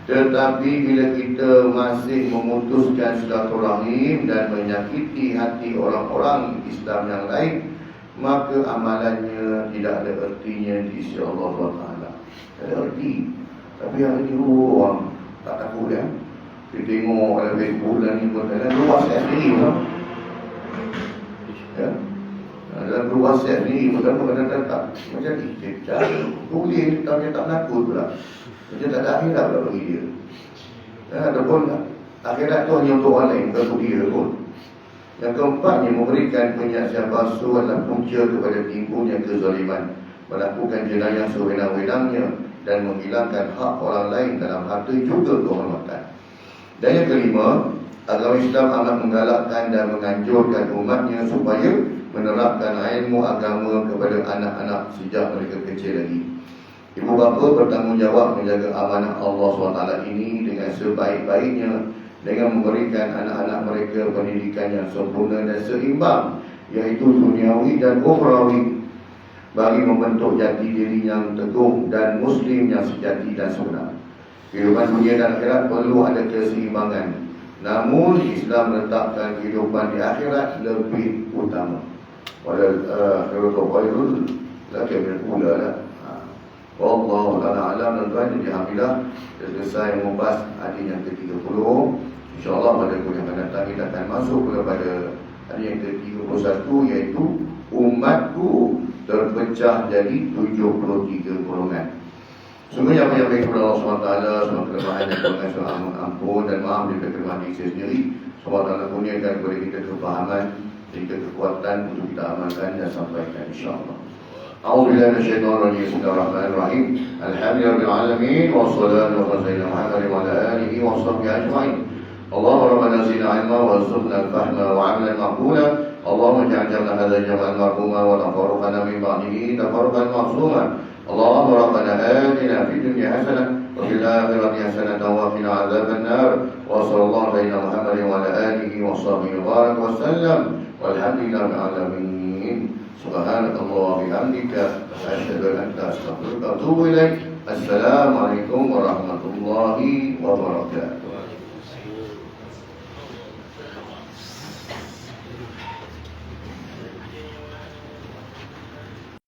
Tetapi bila kita masih memutuskan silaturahim dan menyakiti hati orang-orang Islam yang lain, maka amalannya tidak ada ertinya di sisi Allah SWT. Tak ada erti. Tapi hari ini orang tak takut ya. Dia tengok ada Facebook dan ni pun dalam grup WhatsApp ni pun. Ya. Dalam grup WhatsApp ni pun kadang-kadang tak macam ni. Dia tulis tapi dia tak menakut pula. Dia tak ada akhirat pula bagi dia. Ataupun akhirat tu hanya untuk orang lain, bukan untuk dia pun. Yang keempatnya, memberikan penyaksian palsu adalah punca kepada timbulnya kezaliman, melakukan jenayah sewenang-wenangnya dan menghilangkan hak orang lain dalam harta juga kehormatan. Dan yang kelima, agama Islam amat menggalakkan dan menganjurkan umatnya supaya menerapkan ilmu agama kepada anak-anak sejak mereka kecil lagi. Ibu bapa bertanggungjawab menjaga amanah Allah SWT ini dengan sebaik-baiknya dengan memberikan anak-anak mereka pendidikan yang sempurna dan seimbang, iaitu duniawi dan ukhrawi, bagi membentuk jati diri yang teguh dan Muslim yang sejati dan sebenar. Kehidupan dunia dan akhirat perlu ada keseimbangan, namun Islam letakkan kehidupan di akhirat lebih utama. Wallahu a'lam. Tuan-tuan, jadi alhamdulillah selesai membahas hadis yang ke-30. InsyaAllah pada kuliah akan datang kita akan masuk kepada hadis yang ke-31, iaitu umatku terpecah jadi 73 golongan. Sungguhnya apa yang baik kepada Allah SWT, semua kelemahan dan kelemahan ampun dan maaf daripada kelemahan diri saya sendiri. SWT kurniakan kepada kita kefahaman dan kekuatan untuk kita amalkan dan sampaikan insyaAllah. أعوذ بالله من الشيطان الرجيم بسم الله الرحمن الرحيم الحمد لله رب العالمين والصلاة والسلام على محمد وعلى آله وصحبه أجمعين اللهم ربنا زدنا علما وارزقنا الفهم وعملا مقبولا اللهم اجعل جمع هذا الجمع مرحوما وتفرقنا من بعده تفرقا معصوما اللهم ربنا آتنا في الدنيا حسنة وفي الآخرة حسنة وقنا عذاب النار وصلى الله على محمد وعلى آله وصحبه وبارك وسلم والحمد لله رب العالمين. سبحانك اللهم وبحمدك أشهد أن لا إله إلا أنت أستغفرك وأتوب إليك. السلام عليكم ورحمة الله وبركاته.